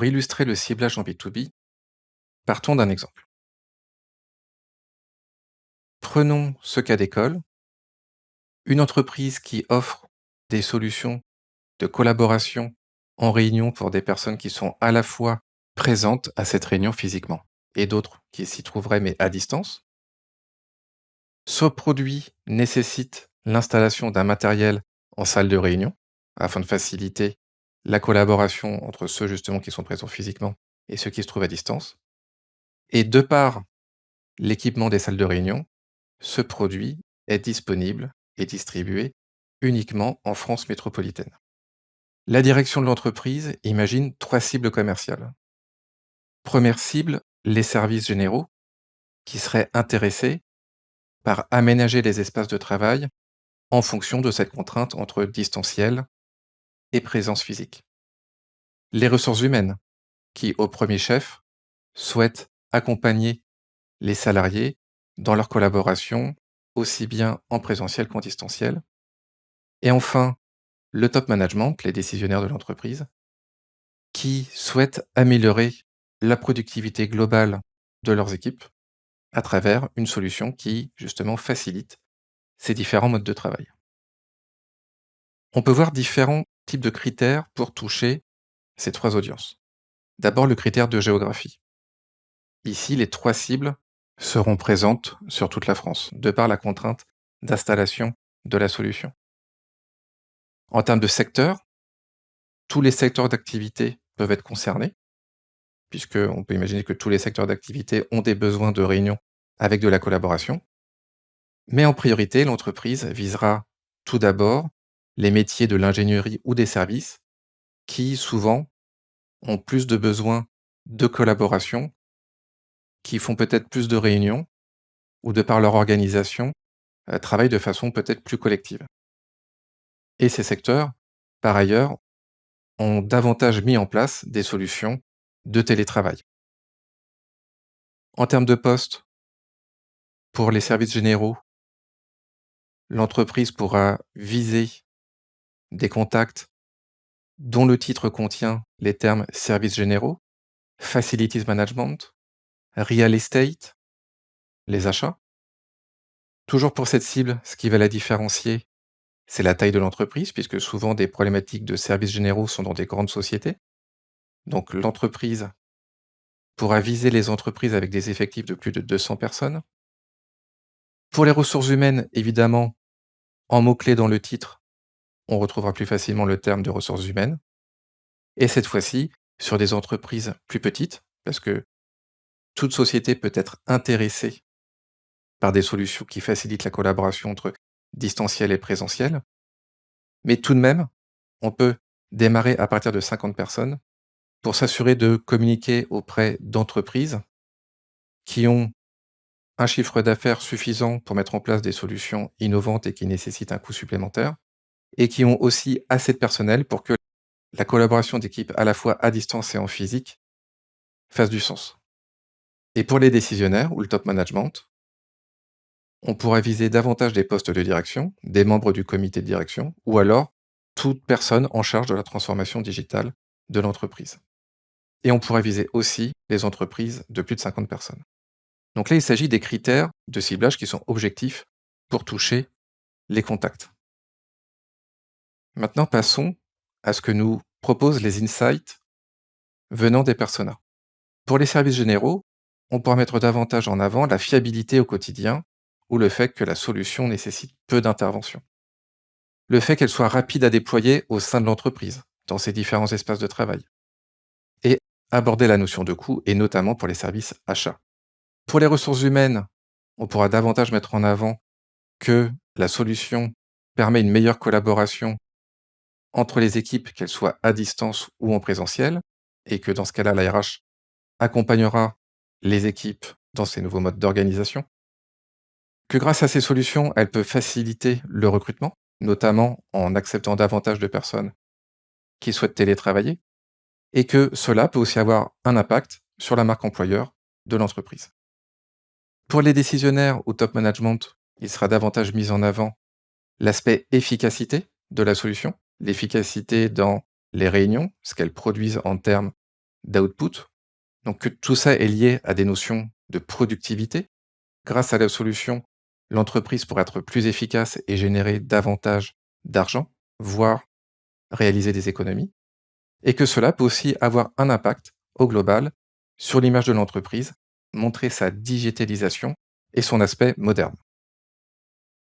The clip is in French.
Pour illustrer le ciblage en B2B, partons d'un exemple. Prenons ce cas d'école, une entreprise qui offre des solutions de collaboration en réunion pour des personnes qui sont à la fois présentes à cette réunion physiquement et d'autres qui s'y trouveraient mais à distance. Ce produit nécessite l'installation d'un matériel en salle de réunion afin de faciliter la collaboration entre ceux justement qui sont présents physiquement et ceux qui se trouvent à distance. Et de par l'équipement des salles de réunion, ce produit est disponible et distribué uniquement en France métropolitaine. La direction de l'entreprise imagine 3 cibles commerciales. Première cible, les services généraux qui seraient intéressés par aménager les espaces de travail en fonction de cette contrainte entre distanciel et présence physique. Les ressources humaines qui, au premier chef, souhaitent accompagner les salariés dans leur collaboration, aussi bien en présentiel qu'en distanciel. Et enfin, le top management, les décisionnaires de l'entreprise, qui souhaitent améliorer la productivité globale de leurs équipes à travers une solution qui, justement, facilite ces différents modes de travail. On peut voir différents types de critères pour toucher ces 3 audiences. D'abord, le critère de géographie. Ici, les 3 cibles seront présentes sur toute la France, de par la contrainte d'installation de la solution. En termes de secteur, tous les secteurs d'activité peuvent être concernés, puisqu'on peut imaginer que tous les secteurs d'activité ont des besoins de réunion avec de la collaboration. Mais en priorité, l'entreprise visera tout d'abord les métiers de l'ingénierie ou des services qui, souvent, ont plus de besoins de collaboration, qui font peut-être plus de réunions ou de par leur organisation, travaillent de façon peut-être plus collective. Et ces secteurs, par ailleurs, ont davantage mis en place des solutions de télétravail. En termes de postes, pour les services généraux, l'entreprise pourra viser des contacts dont le titre contient les termes services généraux, facilities management, real estate, les achats. Toujours pour cette cible, ce qui va la différencier, c'est la taille de l'entreprise, puisque souvent des problématiques de services généraux sont dans des grandes sociétés. Donc l'entreprise pourra viser les entreprises avec des effectifs de plus de 200 personnes. Pour les ressources humaines, évidemment, en mots-clés dans le titre, on retrouvera plus facilement le terme de ressources humaines. Et cette fois-ci, sur des entreprises plus petites, parce que toute société peut être intéressée par des solutions qui facilitent la collaboration entre distanciel et présentiel. Mais tout de même, on peut démarrer à partir de 50 personnes pour s'assurer de communiquer auprès d'entreprises qui ont un chiffre d'affaires suffisant pour mettre en place des solutions innovantes et qui nécessitent un coût supplémentaire, et qui ont aussi assez de personnel pour que la collaboration d'équipe à la fois à distance et en physique fasse du sens. Et pour les décisionnaires ou le top management, on pourra viser davantage des postes de direction, des membres du comité de direction, ou alors toute personne en charge de la transformation digitale de l'entreprise. Et on pourra viser aussi les entreprises de plus de 50 personnes. Donc là, il s'agit des critères de ciblage qui sont objectifs pour toucher les contacts. Maintenant, passons à ce que nous proposent les insights venant des personas. Pour les services généraux, on pourra mettre davantage en avant la fiabilité au quotidien ou le fait que la solution nécessite peu d'intervention. Le fait qu'elle soit rapide à déployer au sein de l'entreprise, dans ses différents espaces de travail. Et aborder la notion de coût, et notamment pour les services achats. Pour les ressources humaines, on pourra davantage mettre en avant que la solution permet une meilleure collaboration entre les équipes, qu'elles soient à distance ou en présentiel, et que dans ce cas-là, la RH accompagnera les équipes dans ces nouveaux modes d'organisation. Que grâce à ces solutions, elle peut faciliter le recrutement, notamment en acceptant davantage de personnes qui souhaitent télétravailler, et que cela peut aussi avoir un impact sur la marque employeur de l'entreprise. Pour les décisionnaires ou top management, il sera davantage mis en avant l'aspect efficacité de la solution, l'efficacité dans les réunions, ce qu'elles produisent en termes d'output, donc que tout ça est lié à des notions de productivité. Grâce à la solution, l'entreprise pourrait être plus efficace et générer davantage d'argent, voire réaliser des économies, et que cela peut aussi avoir un impact au global sur l'image de l'entreprise, montrer sa digitalisation et son aspect moderne.